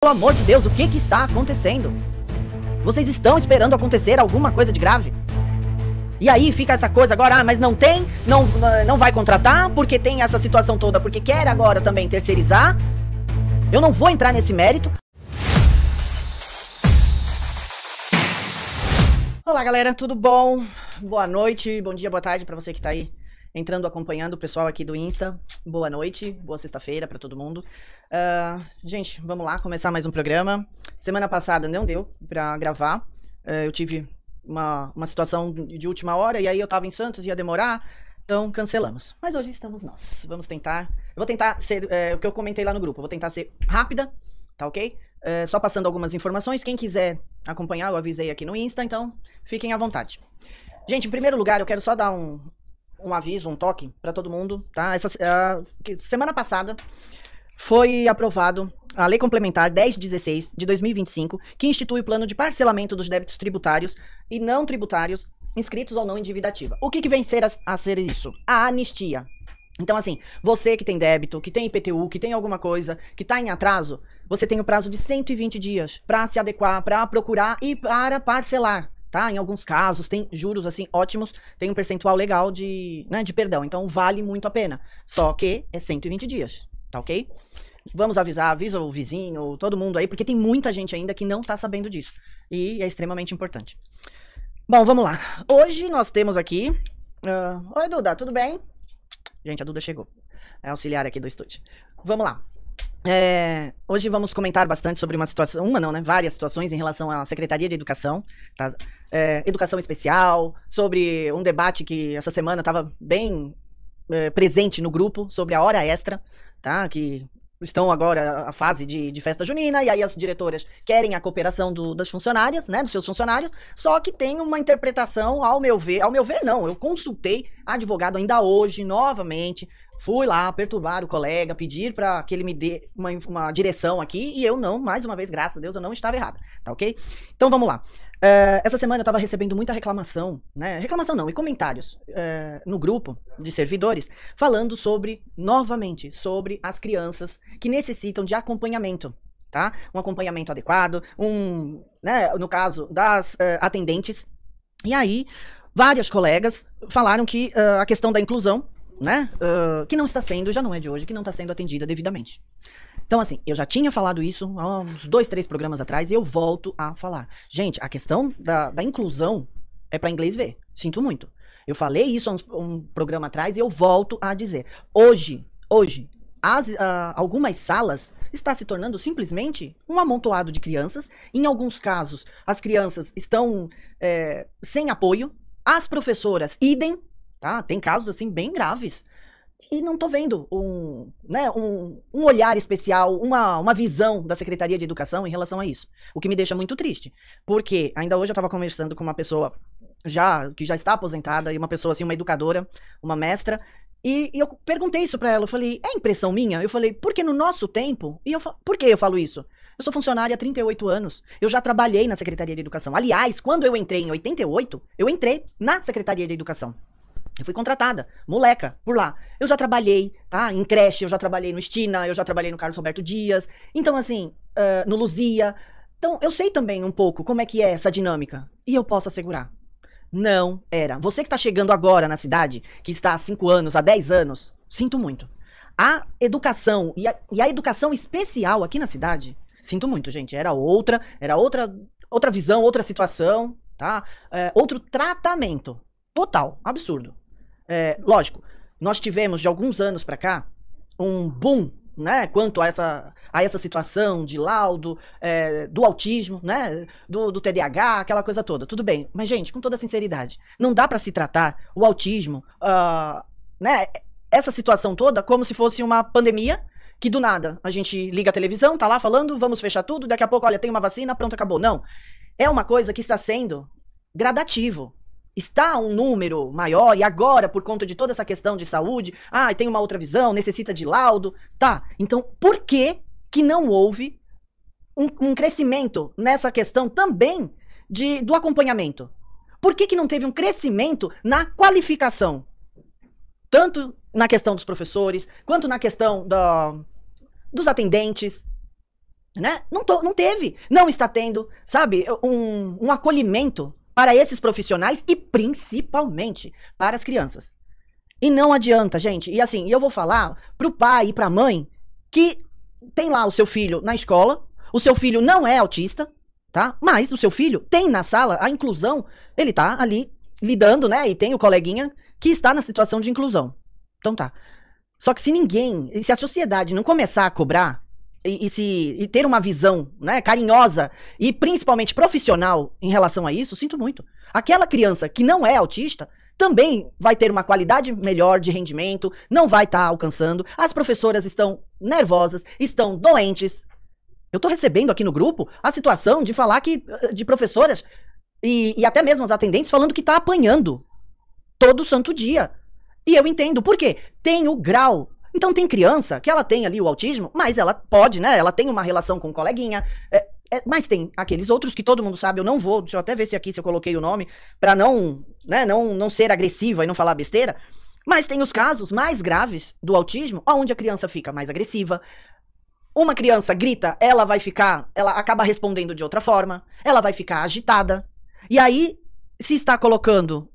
Pelo amor de Deus, o que está acontecendo? Vocês estão esperando acontecer alguma coisa de grave? E aí fica essa coisa agora, mas não tem, não vai contratar, porque tem essa situação toda, porque quer agora também terceirizar. Eu não vou entrar nesse mérito. Olá galera, tudo bom? Boa noite, bom dia, boa tarde pra você que tá aí entrando, acompanhando o pessoal aqui do Insta. Boa noite, boa sexta-feira pra todo mundo. Gente, vamos lá, começar mais um programa. Semana passada não deu pra gravar. Eu tive uma situação de última hora e aí eu tava em Santos, ia demorar, então cancelamos. Mas hoje estamos nós. Vamos tentar. Eu vou tentar ser o que eu comentei lá no grupo. Eu vou tentar ser rápida, tá ok? Só passando algumas informações. Quem quiser acompanhar, eu avisei aqui no Insta, então fiquem à vontade. Gente, em primeiro lugar, eu quero só dar um aviso, um toque pra todo mundo, tá? Semana passada foi aprovado a Lei Complementar 1016 de 2025, que institui o plano de parcelamento dos débitos tributários e não tributários inscritos ou não em dívida ativa. O que vem a ser isso? A anistia. Então, assim, você que tem débito, que tem IPTU, que tem alguma coisa, que tá em atraso, você tem o prazo de 120 dias para se adequar, para procurar e para parcelar, tá? Em alguns casos, tem juros, assim, ótimos, tem um percentual legal de perdão, então vale muito a pena. Só que é 120 dias, tá ok? Vamos avisa o vizinho, todo mundo aí, porque tem muita gente ainda que não tá sabendo disso. E é extremamente importante. Bom, vamos lá. Hoje nós temos aqui... Oi, Duda, tudo bem? Gente, a Duda chegou. É auxiliar aqui do estúdio. Vamos lá. Hoje vamos comentar bastante sobre uma situação, várias situações em relação à Secretaria de Educação, tá? Educação especial, sobre um debate que essa semana estava bem presente no grupo, sobre a hora extra, tá? Que estão agora a fase de festa junina, e aí as diretoras querem a cooperação das funcionárias, né, dos seus funcionários, só que tem uma interpretação, ao meu ver não, eu consultei advogado ainda hoje, novamente, fui lá perturbar o colega, pedir para que ele me dê uma direção aqui, e eu não, mais uma vez, graças a Deus, eu não estava errada, tá ok? Então vamos lá. Essa semana eu tava recebendo muita reclamação, né? Reclamação não, e comentários no grupo de servidores falando novamente, sobre as crianças que necessitam de acompanhamento, tá? Um acompanhamento adequado, no caso das atendentes. E aí, vários colegas falaram que a questão da inclusão, né? Que não está sendo, já não é de hoje, que não está sendo atendida devidamente. Então, assim, eu já tinha falado isso há uns 2, 3 programas atrás e eu volto a falar. Gente, a questão da inclusão é para inglês ver. Sinto muito. Eu falei isso há um programa atrás e eu volto a dizer. Hoje, algumas salas está se tornando simplesmente um amontoado de crianças. Em alguns casos, as crianças estão sem apoio. As professoras, idem, tá? Tem casos, assim, bem graves. E não tô vendo um olhar especial, uma visão da Secretaria de Educação em relação a isso. O que me deixa muito triste. Porque ainda hoje eu tava conversando com uma pessoa que já está aposentada, e uma pessoa assim, uma educadora, uma mestra, e eu perguntei isso pra ela, eu falei, é impressão minha? Eu falei, porque no nosso tempo, por que eu falo isso? Eu sou funcionária há 38 anos, eu já trabalhei na Secretaria de Educação. Aliás, quando eu entrei em 88, eu entrei na Secretaria de Educação. Eu fui contratada, moleca, por lá. Eu já trabalhei, tá? Em creche, eu já trabalhei no Estina, eu já trabalhei no Carlos Roberto Dias. Então, assim, no Luzia. Então, eu sei também um pouco como é que é essa dinâmica. E eu posso assegurar. Não era. Você que tá chegando agora na cidade, que está há 5 anos, há 10 anos, sinto muito. A educação e a educação especial aqui na cidade, sinto muito, gente. Era outra visão, outra situação, tá? Outro tratamento. Total, absurdo. Lógico, nós tivemos de alguns anos pra cá um boom, né, quanto a essa situação de laudo, do autismo, né, do TDAH, aquela coisa toda. Tudo bem, mas gente, com toda sinceridade, não dá pra se tratar o autismo, né, essa situação toda como se fosse uma pandemia, que do nada a gente liga a televisão, tá lá falando, vamos fechar tudo, daqui a pouco, olha, tem uma vacina, pronto, acabou. Não, é uma coisa que está sendo gradativo. Está um número maior, e agora, por conta de toda essa questão de saúde, tem uma outra visão, necessita de laudo, tá? Então, por que não houve um crescimento nessa questão também do acompanhamento? Por que não teve um crescimento na qualificação? Tanto na questão dos professores, quanto na questão dos atendentes. né? Não teve, não está tendo, sabe, um acolhimento para esses profissionais e principalmente para as crianças. E não adianta, gente. E assim, eu vou falar pro pai e pra mãe que tem lá o seu filho na escola, o seu filho não é autista, tá? Mas o seu filho tem na sala a inclusão, ele tá ali lidando, né? E tem o coleguinha que está na situação de inclusão. Então tá. Só que se a sociedade não começar a cobrar e ter uma visão, né, carinhosa e principalmente profissional em relação a isso, sinto muito. Aquela criança que não é autista também vai ter uma qualidade melhor de rendimento, não vai estar alcançando. As professoras estão nervosas, estão doentes. Eu tô recebendo aqui no grupo a situação de falar de professoras e até mesmo as atendentes falando que tá apanhando todo santo dia. E eu entendo, por quê? Tem o grau. Então tem criança que ela tem ali o autismo, mas ela pode, né? Ela tem uma relação com o coleguinha. Mas tem aqueles outros que todo mundo sabe, eu não vou, deixa eu até ver se eu coloquei o nome, pra não ser agressiva e não falar besteira. Mas tem os casos mais graves do autismo, onde a criança fica mais agressiva. Uma criança grita, ela acaba respondendo de outra forma, ela vai ficar agitada. E aí, se está colocando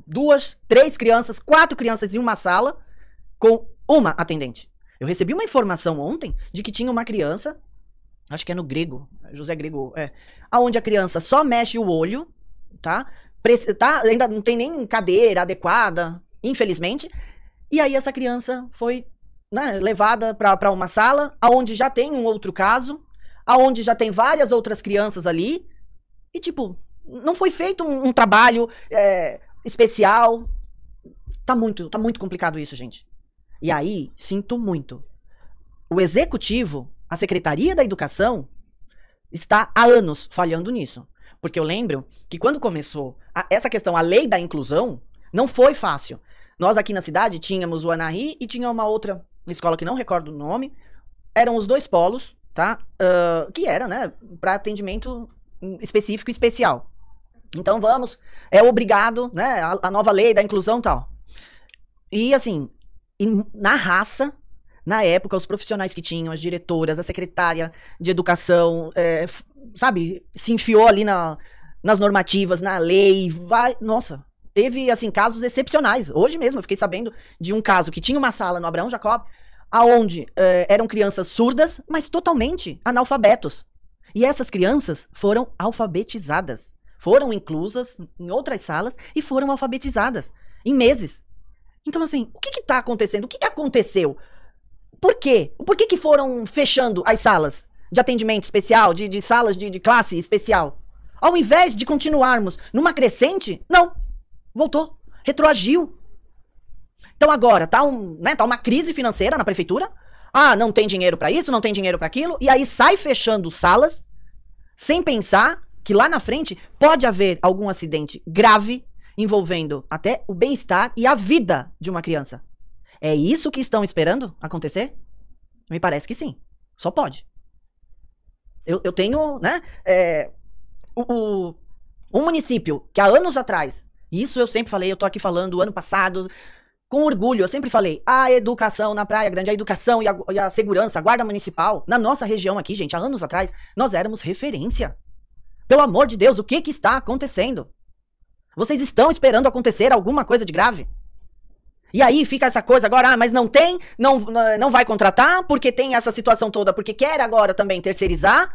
2, 3 crianças, 4 crianças em uma sala com uma atendente. Eu recebi uma informação ontem de que tinha uma criança, acho que é no Grego, José Grego, aonde a criança só mexe o olho, tá? Ainda não tem nem cadeira adequada, infelizmente. E aí essa criança foi, né, levada para uma sala, aonde já tem um outro caso, aonde já tem várias outras crianças ali, e tipo, não foi feito um trabalho especial. Tá muito complicado isso, gente. E aí, sinto muito. O executivo, a Secretaria da Educação, está há anos falhando nisso. Porque eu lembro que quando começou essa questão, a lei da inclusão, não foi fácil. Nós aqui na cidade tínhamos o Anahy e tinha uma outra escola que não recordo o nome. Eram os 2 polos, tá? Que era, né, para atendimento específico e especial. Então vamos, é obrigado, né, a nova lei da inclusão e tal. E assim, na raça, na época, os profissionais que tinham, as diretoras, a secretária de educação, sabe, se enfiou ali nas normativas, na lei, nossa, teve, assim, casos excepcionais. Hoje mesmo eu fiquei sabendo de um caso que tinha uma sala no Abraão Jacob, aonde eram crianças surdas, mas totalmente analfabetos. E essas crianças foram alfabetizadas, foram inclusas em outras salas e foram alfabetizadas em meses. Então, assim, o que tá acontecendo? O que aconteceu? Por quê? Por que foram fechando as salas de atendimento especial, de salas de classe especial? Ao invés de continuarmos numa crescente, não. Voltou. Retroagiu. Então agora tá uma crise financeira na prefeitura. Ah, não tem dinheiro pra isso, não tem dinheiro pra aquilo. E aí sai fechando salas sem pensar que lá na frente pode haver algum acidente grave envolvendo até o bem-estar e a vida de uma criança. É isso que estão esperando acontecer? Me parece que sim. Só pode. Eu tenho, né, um município que há anos atrás, isso eu sempre falei, eu tô aqui falando ano passado, com orgulho, eu sempre falei, a educação na Praia Grande, a educação e a segurança, a guarda municipal, na nossa região aqui, gente, há anos atrás, nós éramos referência. Pelo amor de Deus, o que está acontecendo? Vocês estão esperando acontecer alguma coisa de grave? E aí fica essa coisa agora, mas não tem, não vai contratar, porque tem essa situação toda, porque quer agora também terceirizar.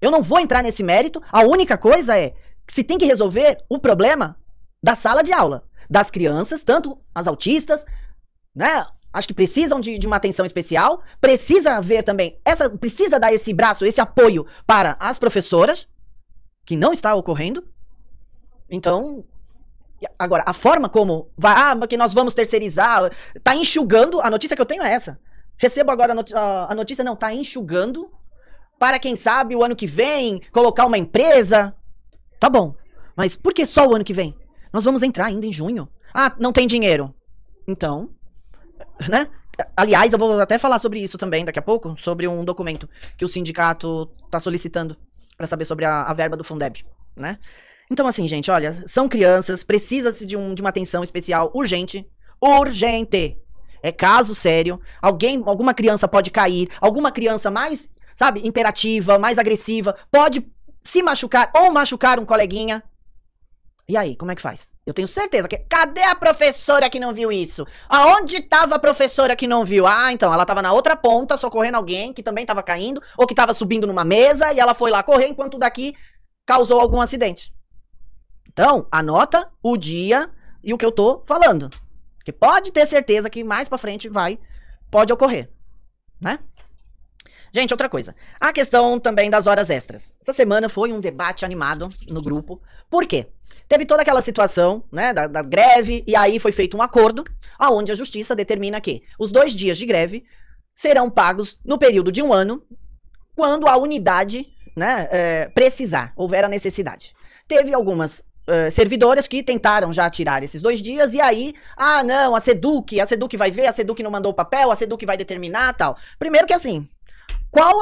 Eu não vou entrar nesse mérito. A única coisa é que se tem que resolver o problema da sala de aula, das crianças, tanto as autistas, né? Acho que precisam de uma atenção especial. Precisa haver também, precisa dar esse braço, esse apoio para as professoras, que não está ocorrendo. Então, agora, a forma como que nós vamos terceirizar, tá enxugando, a notícia que eu tenho é essa. Recebo agora a notícia, não, tá enxugando para, quem sabe, o ano que vem, colocar uma empresa. Tá bom, mas por que só o ano que vem? Nós vamos entrar ainda em junho. Ah, não tem dinheiro. Então, né? Aliás, eu vou até falar sobre isso também daqui a pouco, sobre um documento que o sindicato tá solicitando para saber sobre a verba do Fundeb, né? Então, assim, gente, olha, são crianças, precisa-se de uma atenção especial urgente. Urgente! É caso sério. Alguma criança pode cair, alguma criança mais sabe, imperativa, mais agressiva, pode se machucar ou machucar um coleguinha. E aí, como é que faz? Eu tenho certeza que... Cadê a professora que não viu isso? Aonde estava a professora que não viu? Ah, então, ela estava na outra ponta, socorrendo alguém que também estava caindo, ou que estava subindo numa mesa, e ela foi lá correr, enquanto o daqui causou algum acidente. Então, anota o dia e o que eu tô falando. Que pode ter certeza que mais pra frente pode ocorrer, né? Gente, outra coisa. A questão também das horas extras. Essa semana foi um debate animado no grupo. Por quê? Teve toda aquela situação, né, da greve, e aí foi feito um acordo, aonde a justiça determina que os 2 dias de greve serão pagos no período de 1 ano, quando a unidade, né, precisar, houver a necessidade. Teve algumas servidoras que tentaram já tirar esses 2 dias, e aí, não, a Seduc vai ver, a Seduc não mandou o papel, a Seduc vai determinar, tal. Primeiro que assim, qual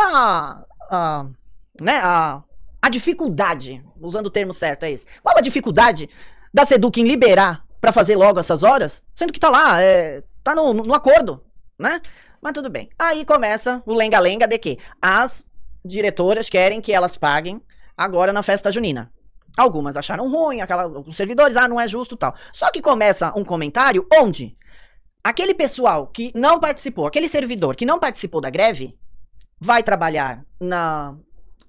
a dificuldade, usando o termo certo é esse, qual a dificuldade da Seduc em liberar pra fazer logo essas horas, sendo que tá lá, tá no acordo, né? Mas tudo bem. Aí começa o lenga-lenga de que as diretoras querem que elas paguem agora na festa junina. Algumas acharam ruim, os servidores, não é justo e tal. Só que começa um comentário onde aquele pessoal que não participou, aquele servidor que não participou da greve, vai trabalhar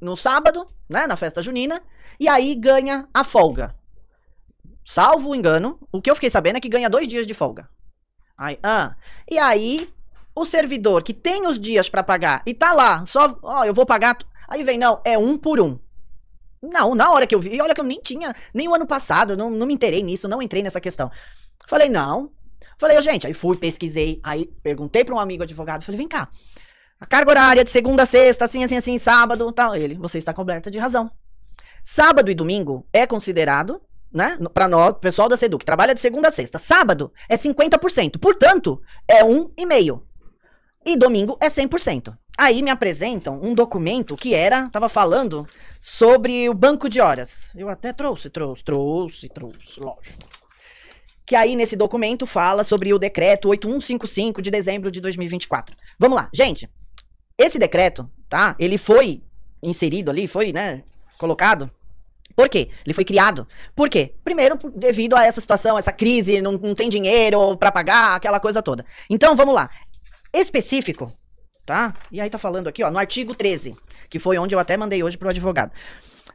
no sábado, né, na festa junina, e aí ganha a folga. Salvo engano, o que eu fiquei sabendo é que ganha 2 dias de folga. E aí, o servidor que tem os dias pra pagar e tá lá, eu vou pagar, aí vem, não, é 1 por 1. Não, na hora que eu vi, olha que eu nem o ano passado, eu não me inteirei nisso, não entrei nessa questão. Falei, não. Falei, gente, aí fui, pesquisei, aí perguntei pra um amigo advogado, falei, vem cá, a carga horária de segunda a sexta, assim, sábado, tal. Você está coberta de razão. Sábado e domingo é considerado, né, pra nós, pessoal da Seduc, trabalha de segunda a sexta. Sábado é 50%, portanto, é 1,5%. E domingo é 100%. Aí me apresentam um documento que tava falando sobre o banco de horas. Eu até trouxe, lógico. Que aí nesse documento fala sobre o decreto 8155 de dezembro de 2024. Vamos lá, gente. Esse decreto, tá? Ele foi inserido ali, foi, né, colocado. Por quê? Ele foi criado. Por quê? Primeiro, devido a essa situação, essa crise, não tem dinheiro pra pagar, aquela coisa toda. Então, vamos lá. Específico, tá? E aí tá falando aqui, ó, no artigo 13, que foi onde eu até mandei hoje pro advogado.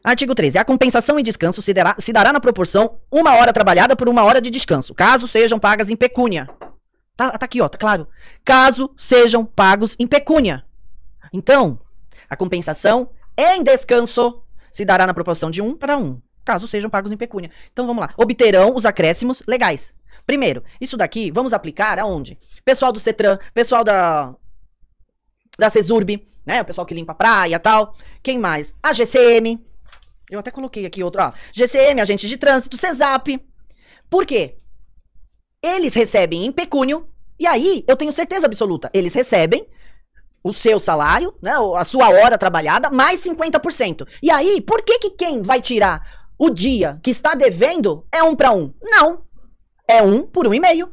Artigo 13. A compensação e descanso se dará na proporção 1 hora trabalhada por 1 hora de descanso, caso sejam pagas em pecúnia. Tá aqui, ó, tá claro. Caso sejam pagos em pecúnia. Então, a compensação em descanso se dará na proporção de 1 para 1, caso sejam pagos em pecúnia. Então, vamos lá. Obterão os acréscimos legais. Primeiro, isso daqui vamos aplicar aonde? Pessoal do CETRAN, pessoal da CESURB, né? O pessoal que limpa a praia e tal. Quem mais? A GCM. Eu até coloquei aqui outro, ó. GCM, agentes de trânsito, CESAP. Por quê? Eles recebem em pecúnio, e aí eu tenho certeza absoluta, eles recebem o seu salário, né, a sua hora trabalhada, mais 50%. E aí, por que quem vai tirar o dia que está devendo é 1 para 1? Não, é 1 por 1,5.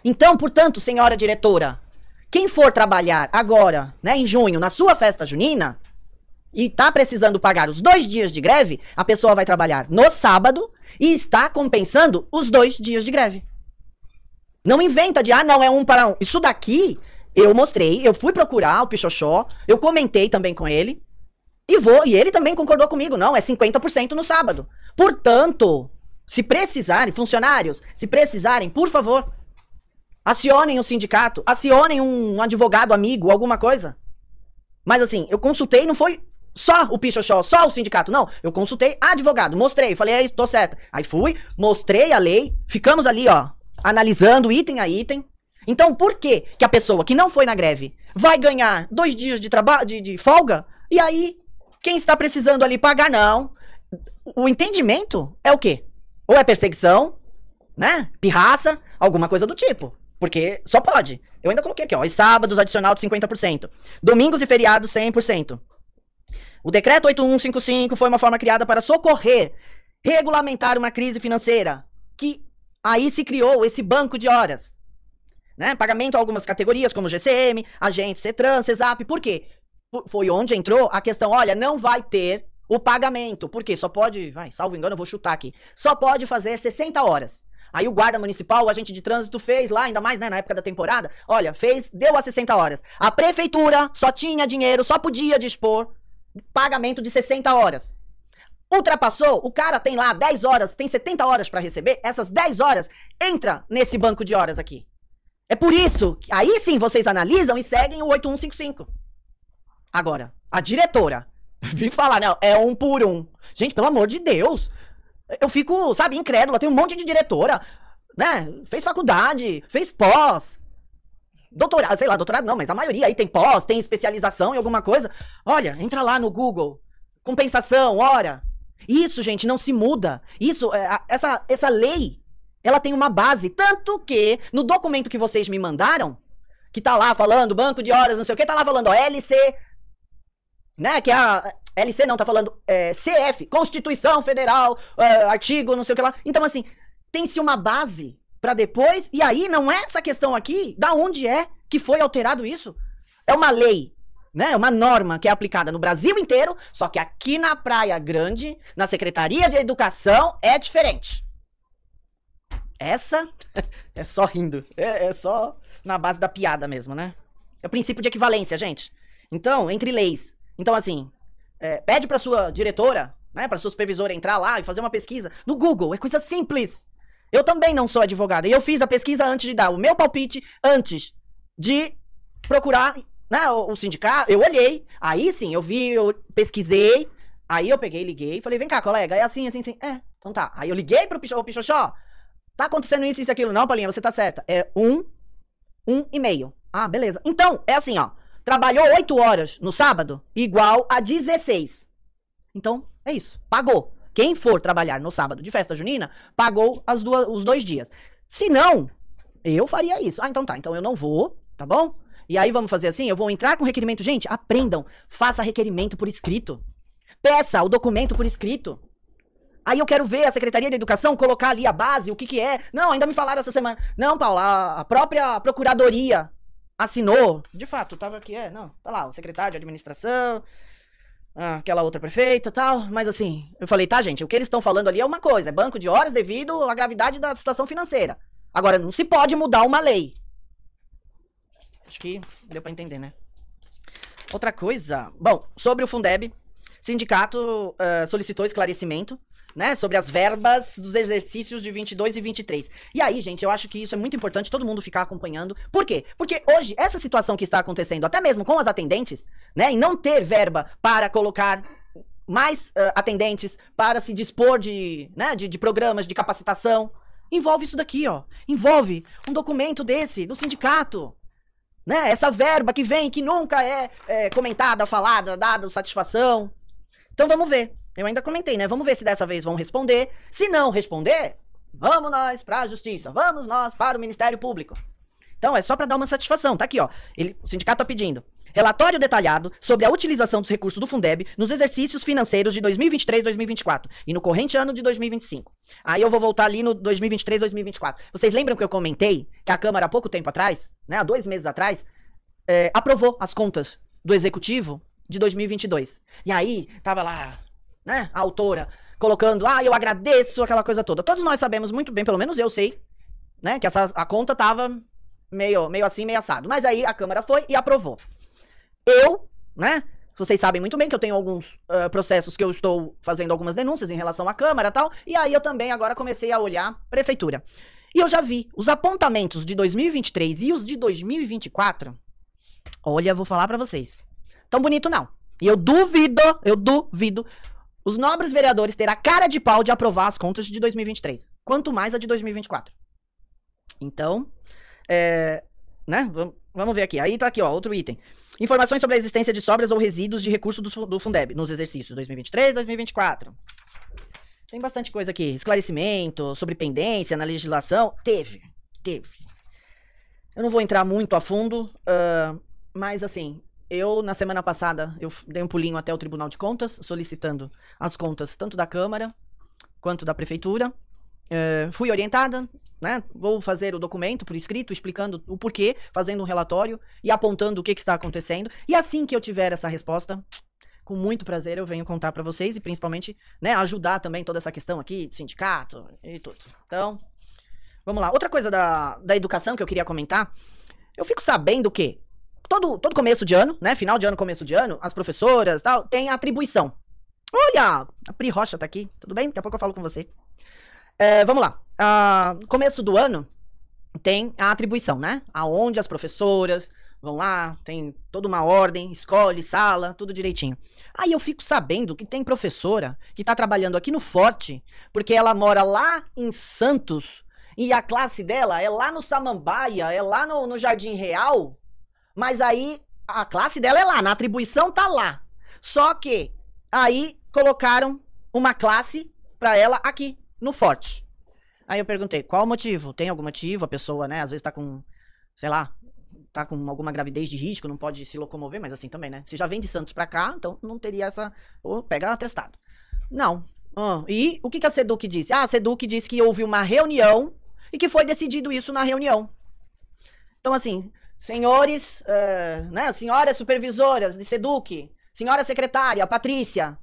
Então, portanto, senhora diretora, quem for trabalhar agora, né, em junho, na sua festa junina, e tá precisando pagar os 2 dias de greve, a pessoa vai trabalhar no sábado e está compensando os 2 dias de greve. Não inventa de, não, é 1 para 1. Isso daqui, eu mostrei, eu fui procurar o Pichoxó, eu comentei também com ele, e ele também concordou comigo, não, é 50% no sábado. Portanto, se precisarem, funcionários, se precisarem, por favor, acionem o sindicato, acionem um advogado amigo, alguma coisa. Mas assim, eu consultei, não foi só o Pichoxó, só o sindicato, não. Eu consultei advogado, mostrei, falei, tô certo. Aí fui, mostrei a lei, ficamos ali, ó, analisando item a item. Então, por que a pessoa que não foi na greve vai ganhar 2 dias de folga? E aí, quem está precisando ali pagar, não. O entendimento é o quê? Ou é perseguição, né? Pirraça, alguma coisa do tipo. Porque só pode. Eu ainda coloquei aqui, ó, os sábados adicional de 50%. Domingos e feriados, 100%. O decreto 8155 foi uma forma criada para socorrer, regulamentar uma crise financeira, que aí se criou esse banco de horas, né? Pagamento a algumas categorias, como GCM, agentes, CETRAN, CESAP. Por quê? foi onde entrou a questão, olha, não vai ter o pagamento. Por quê? Só pode, salvo engano, eu vou chutar aqui. Só pode fazer 60 horas. Aí o guarda municipal, o agente de trânsito fez lá, ainda mais, né, na época da temporada, olha, deu as 60 horas. A prefeitura só tinha dinheiro, só podia dispor pagamento de 60 horas. Ultrapassou, o cara tem lá 10 horas, tem 70 horas pra receber, essas 10 horas entra nesse banco de horas aqui. É por isso que aí sim vocês analisam e seguem o 8155. Agora, a diretora, vi falar, não, é 1 por 1. Gente, pelo amor de Deus, eu fico, sabe, incrédula, tem um monte de diretora, né, fez faculdade, fez pós, doutorado, sei lá, doutorado não, mas a maioria aí tem pós, tem especialização em alguma coisa. Olha, entra lá no Google, compensação, hora. Isso, gente, não se muda. Isso, essa lei, ela tem uma base, tanto que no documento que vocês me mandaram, que tá lá falando, banco de horas, não sei o que, tá lá falando, ó, LC, né, que é a... LC não, tá falando CF, Constituição Federal, artigo, não sei o que lá. Então, assim, tem-se uma base pra depois, e aí não é essa questão aqui, da onde é que foi alterado isso? É uma lei, né, uma norma que é aplicada no Brasil inteiro, só que aqui na Praia Grande, na Secretaria de Educação, é diferente. Essa é só rindo, é só na base da piada mesmo, né? É o princípio de equivalência, gente. Então, entre leis. Então, assim... pede pra sua diretora, né, pra sua supervisora entrar lá e fazer uma pesquisa no Google, é coisa simples. Eu também não sou advogada, e eu fiz a pesquisa antes de dar o meu palpite, antes de procurar, né, o sindicato, eu olhei, aí sim, eu vi, eu pesquisei, aí eu peguei, liguei, falei, vem cá, colega, é assim, assim, assim, então tá. Aí eu liguei pro Pichoxó, tá acontecendo isso, isso e aquilo, não, Paulinha, você tá certa, é 1,5. Ah, beleza. Então, é assim, ó. Trabalhou 8 horas no sábado, igual a 16. Então, é isso. Pagou. Quem for trabalhar no sábado de festa junina, pagou os 2 dias. Se não, eu faria isso. Ah, então tá. Então eu não vou, tá bom? E aí vamos fazer assim, eu vou entrar com requerimento. Gente, aprendam. Faça requerimento por escrito. Peça o documento por escrito. Aí eu quero ver a Secretaria de Educação colocar ali a base, o que que é. Não, ainda me falaram essa semana. Não, Paula, a própria Procuradoria assinou, de fato, tava aqui, não, tá lá, o secretário de administração, aquela outra prefeita e tal, mas assim, eu falei, tá, gente, o que eles estão falando ali é uma coisa, é banco de horas devido à gravidade da situação financeira. Agora, não se pode mudar uma lei. Acho que deu pra entender, né? Outra coisa, bom, sobre o Fundeb, sindicato solicitou esclarecimento, né, sobre as verbas dos exercícios de 22 e 23. E aí, gente, eu acho que isso é muito importante todo mundo ficar acompanhando. Por quê? Porque hoje, essa situação que está acontecendo, até mesmo com as atendentes, né, e não ter verba para colocar mais atendentes, para se dispor de programas de capacitação, envolve isso daqui, ó. Envolve um documento desse, do sindicato. Né, essa verba que vem, que nunca é comentada, falada, dada satisfação. Então vamos ver. Eu ainda comentei, né? Vamos ver se dessa vez vão responder. Se não responder, vamos nós para a justiça. Vamos nós para o Ministério Público. Então, é só para dar uma satisfação. Tá aqui, ó. O sindicato tá pedindo relatório detalhado sobre a utilização dos recursos do Fundeb nos exercícios financeiros de 2023 e 2024 e no corrente ano de 2025. Aí eu vou voltar ali no 2023 e 2024. Vocês lembram que eu comentei que a Câmara, há pouco tempo atrás, né, há 2 meses atrás, aprovou as contas do Executivo de 2022. E aí, tava lá... né, a autora, colocando, eu agradeço, aquela coisa toda. Todos nós sabemos muito bem, pelo menos eu sei, né, que a conta tava meio assim, meio assado. Mas aí a Câmara foi e aprovou. Eu, né, vocês sabem muito bem que eu tenho alguns processos que eu estou fazendo algumas denúncias em relação à Câmara e tal, e aí eu também agora comecei a olhar Prefeitura. E eu já vi os apontamentos de 2023 e os de 2024, olha, vou falar pra vocês, tão bonito não. E eu duvido os nobres vereadores terão a cara de pau de aprovar as contas de 2023. Quanto mais a de 2024. Então, né? Vamos ver aqui. Aí tá aqui, ó, outro item. Informações sobre a existência de sobras ou resíduos de recursos do Fundeb nos exercícios 2023 e 2024. Tem bastante coisa aqui. Esclarecimento sobre pendência na legislação. Teve. Eu não vou entrar muito a fundo, mas assim... Eu, na semana passada, eu dei um pulinho até o Tribunal de Contas, solicitando as contas tanto da Câmara quanto da Prefeitura. fui orientada, né? Vou fazer o documento por escrito, explicando o porquê, fazendo um relatório e apontando o que está acontecendo. E assim que eu tiver essa resposta, com muito prazer eu venho contar para vocês e principalmente, né, ajudar também toda essa questão aqui de sindicato e tudo. Então, vamos lá. Outra coisa da educação que eu queria comentar, eu fico sabendo que todo começo de ano, né, final de ano, começo de ano, as professoras tal, tem atribuição. Olha, a Pri Rocha tá aqui, tudo bem? Daqui a pouco eu falo com você. Vamos lá. Começo do ano tem a atribuição, né? Aonde as professoras vão lá, tem toda uma ordem, escolhe, sala, tudo direitinho. Aí eu fico sabendo que tem professora que tá trabalhando aqui no Forte, porque ela mora lá em Santos, e a classe dela é lá no Samambaia, é lá no Jardim Real, mas aí a classe dela é lá, na atribuição tá lá. Só que aí colocaram uma classe pra ela aqui, no Forte. Aí eu perguntei, qual o motivo? Tem algum motivo? A pessoa, né, às vezes tá com, sei lá, tá com alguma gravidez de risco, não pode se locomover, mas assim também, né? Se já vem de Santos pra cá, então não teria essa... Ou pega atestado. Não. E o que a SEDUC disse? A SEDUC disse que houve uma reunião e que foi decidido isso na reunião. Então, assim, senhores, né, senhoras supervisoras de SEDUC, senhora secretária, Patrícia,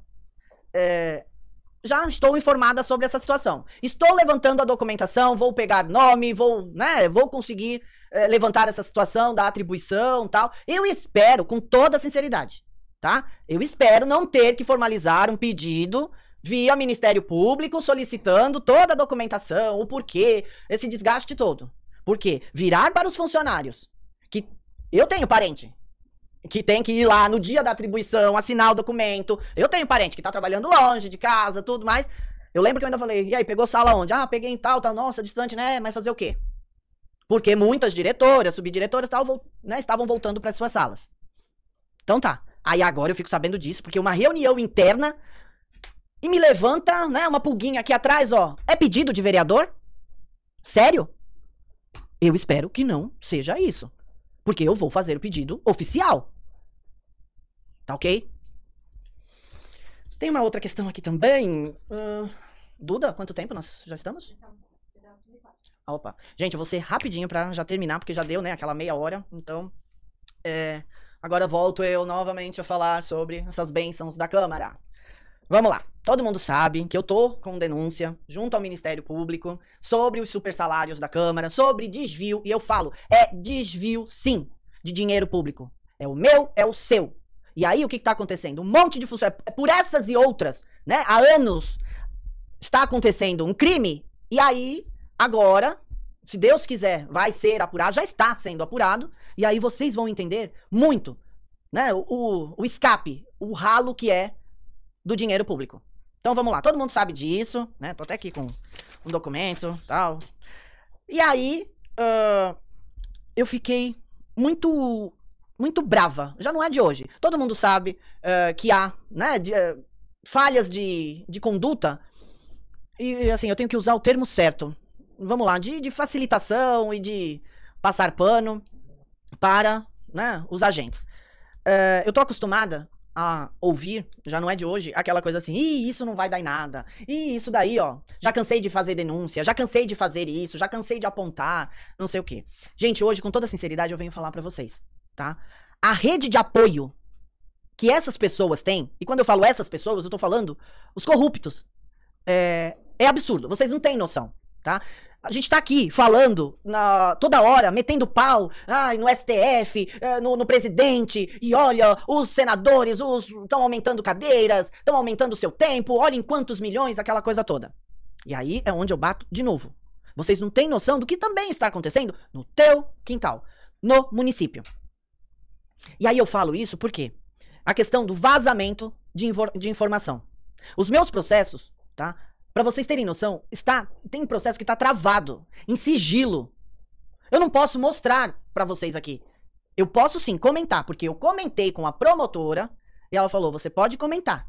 já estou informada sobre essa situação. Estou levantando a documentação, vou pegar nome, vou conseguir levantar essa situação da atribuição e tal. Eu espero, com toda sinceridade, tá? Eu espero não ter que formalizar um pedido via Ministério Público solicitando toda a documentação, o porquê, esse desgaste todo. Por quê? Virar para os funcionários, que eu tenho parente que tem que ir lá no dia da atribuição, assinar o documento. Eu tenho parente que tá trabalhando longe de casa, tudo mais. Eu lembro que eu ainda falei, e aí, pegou sala onde? Ah, peguei em tal, nossa, distante, né? Mas fazer o quê? Porque muitas diretoras, subdiretoras, tal, né, estavam voltando para suas salas. Então tá. Aí agora eu fico sabendo disso, porque uma reunião interna e me levanta, né, uma pulguinha aqui atrás, ó. É pedido de vereador? Sério? Eu espero que não seja isso. Porque eu vou fazer o pedido oficial. Tá ok? Tem uma outra questão aqui também. Duda, quanto tempo nós já estamos? Opa. Gente, eu vou ser rapidinho pra já terminar, porque já deu, né, aquela meia hora. Então, agora volto eu novamente a falar sobre essas bênçãos da Câmara. Vamos lá. Todo mundo sabe que eu tô com denúncia junto ao Ministério Público sobre os supersalários da Câmara, sobre desvio, e eu falo, desvio sim, de dinheiro público. É o meu, é o seu. E aí o que tá acontecendo? Um monte de funcionários, por essas e outras, né, há anos está acontecendo um crime, e aí, agora, se Deus quiser, vai ser apurado, já está sendo apurado, e aí vocês vão entender muito, né, o escape, o ralo que é do dinheiro público. Então vamos lá, todo mundo sabe disso, né? Tô até aqui com um documento, tal. E aí, eu fiquei muito brava. Já não é de hoje. Todo mundo sabe que há, né, falhas de conduta. E assim, eu tenho que usar o termo certo. Vamos lá, de facilitação e de passar pano para, né, os agentes. Eu tô acostumada a ouvir, já não é de hoje, aquela coisa assim, isso não vai dar em nada, isso daí, ó, já cansei de fazer denúncia, já cansei de fazer isso, já cansei de apontar, não sei o quê. Gente, hoje, com toda sinceridade, eu venho falar pra vocês, tá? A rede de apoio que essas pessoas têm, e quando eu falo essas pessoas, eu tô falando os corruptos, é absurdo, vocês não têm noção, tá? A gente tá aqui falando toda hora, metendo pau no STF, no presidente, e olha, os senadores estão aumentando cadeiras, estão aumentando o seu tempo, olha em quantos milhões, aquela coisa toda. E aí é onde eu bato de novo. Vocês não têm noção do que também está acontecendo no teu quintal, no município. E aí eu falo isso porque a questão do vazamento de informação. Os meus processos, tá? Pra vocês terem noção, tem um processo que tá travado, em sigilo. Eu não posso mostrar pra vocês aqui. Eu posso sim comentar, porque eu comentei com a promotora, e ela falou, você pode comentar,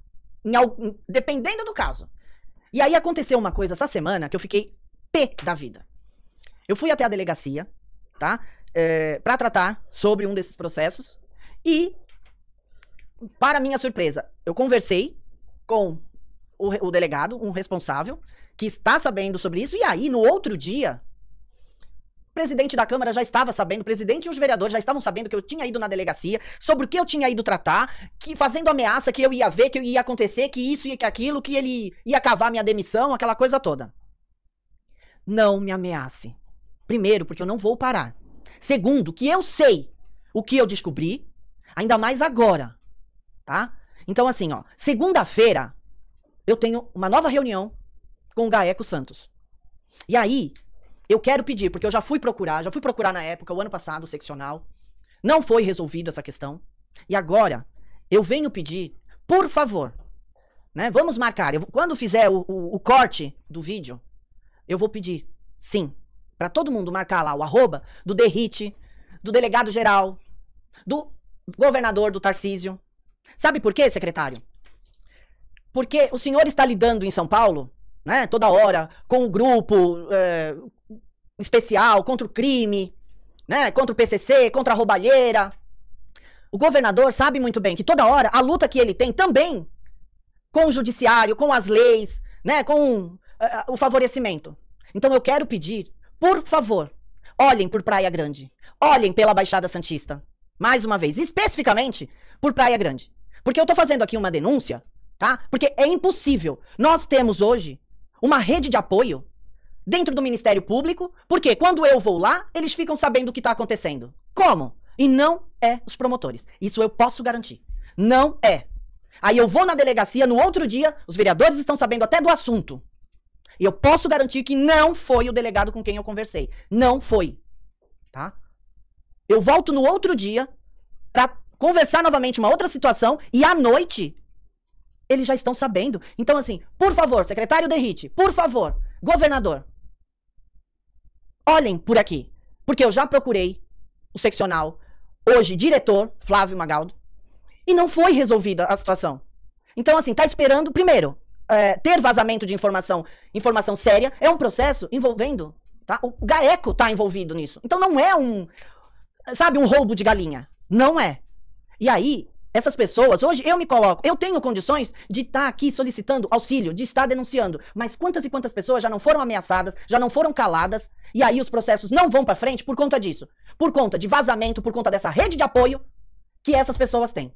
dependendo do caso. E aí aconteceu uma coisa essa semana, que eu fiquei pé da vida. Eu fui até a delegacia, tá? Pra tratar sobre um desses processos, e, para minha surpresa, eu conversei com o delegado, um responsável, que está sabendo sobre isso, e aí, no outro dia, o presidente da Câmara já estava sabendo, o presidente e os vereadores já estavam sabendo que eu tinha ido na delegacia, sobre o que eu tinha ido tratar, que fazendo ameaça que eu ia ver, que ia acontecer, que isso e que aquilo, que ele ia cavar minha demissão, aquela coisa toda. Não me ameace. Primeiro, porque eu não vou parar. Segundo, que eu sei o que eu descobri, ainda mais agora, tá? Então, assim, ó, segunda-feira, eu tenho uma nova reunião com o Gaeco Santos. E aí, eu quero pedir, porque eu já fui procurar na época, o ano passado, o seccional, não foi resolvido essa questão, e agora, eu venho pedir, por favor, né, vamos marcar, quando fizer o corte do vídeo, eu vou pedir, sim, pra todo mundo marcar lá o arroba do DERIT, do delegado geral, do governador do Tarcísio. Sabe por quê, secretário? Porque o senhor está lidando em São Paulo, né, toda hora, com o grupo especial contra o crime, né, contra o PCC, contra a roubalheira. O governador sabe muito bem que toda hora a luta que ele tem também com o judiciário, com as leis, né, com o favorecimento. Então eu quero pedir, por favor, olhem por Praia Grande, olhem pela Baixada Santista, mais uma vez, especificamente por Praia Grande. Porque eu tô fazendo aqui uma denúncia, tá? Porque é impossível. Nós temos hoje uma rede de apoio dentro do Ministério Público, porque quando eu vou lá, eles ficam sabendo o que tá acontecendo. Como? E não é os promotores. Isso eu posso garantir. Não é. Aí eu vou na delegacia, no outro dia, os vereadores estão sabendo até do assunto. E eu posso garantir que não foi o delegado com quem eu conversei. Não foi. Tá? Eu volto no outro dia pra conversar novamente uma outra situação e à noite eles já estão sabendo. Então, assim, por favor, secretário DERIT, por favor, governador, olhem por aqui. Porque eu já procurei o seccional, hoje diretor, Flávio Magaldo, e não foi resolvida a situação. Então, assim, tá esperando, primeiro, ter vazamento de informação séria, é um processo envolvendo, tá? O Gaeco tá envolvido nisso. Então não é um roubo de galinha. Não é. E aí, essas pessoas, hoje eu me coloco, eu tenho condições de estar aqui solicitando auxílio, de estar denunciando, mas quantas e quantas pessoas já não foram ameaçadas, já não foram caladas, e aí os processos não vão pra frente por conta disso, por conta de vazamento, por conta dessa rede de apoio que essas pessoas têm.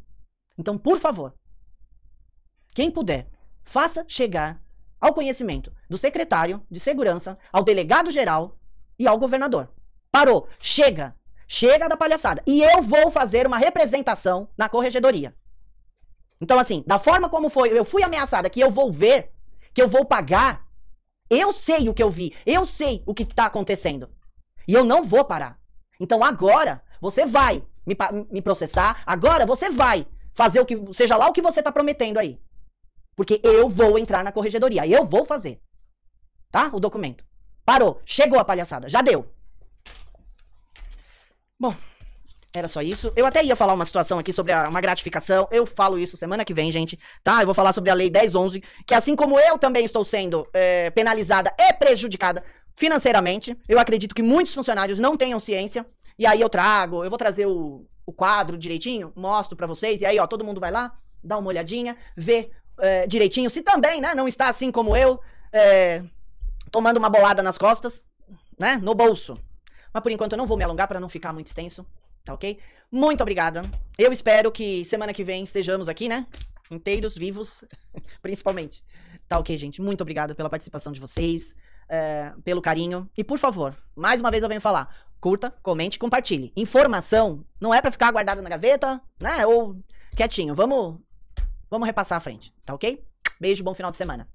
Então, por favor, quem puder, faça chegar ao conhecimento do secretário de segurança, ao delegado geral e ao governador. Parou, chega! Chega da palhaçada. E eu vou fazer uma representação na corregedoria. Então, assim, da forma como foi, eu fui ameaçada, que eu vou ver, que eu vou pagar, eu sei o que eu vi, eu sei o que tá acontecendo. E eu não vou parar. Então, agora, você vai me processar, agora você vai fazer o que, seja lá o que você tá prometendo aí. Porque eu vou entrar na corregedoria, eu vou fazer. Tá? O documento. Parou, chegou a palhaçada, já deu. Bom, era só isso. Eu até ia falar uma situação aqui sobre uma gratificação. Eu falo isso semana que vem, gente, tá? Eu vou falar sobre a Lei 10.11, que assim como eu também estou sendo penalizada e prejudicada financeiramente, eu acredito que muitos funcionários não tenham ciência. E aí eu vou trazer o quadro direitinho, mostro pra vocês. E aí, ó, todo mundo vai lá, dá uma olhadinha, vê direitinho. Se também, né, não está assim como eu, tomando uma bolada nas costas, né, no bolso. Mas por enquanto eu não vou me alongar para não ficar muito extenso, tá ok? Muito obrigada. Eu espero que semana que vem estejamos aqui, né? Inteiros, vivos, principalmente. Tá ok, gente? Muito obrigada pela participação de vocês, pelo carinho. E por favor, mais uma vez eu venho falar, curta, comente, compartilhe. Informação não é para ficar guardada na gaveta, né? Ou quietinho. Vamos repassar à frente, tá ok? Beijo, bom final de semana.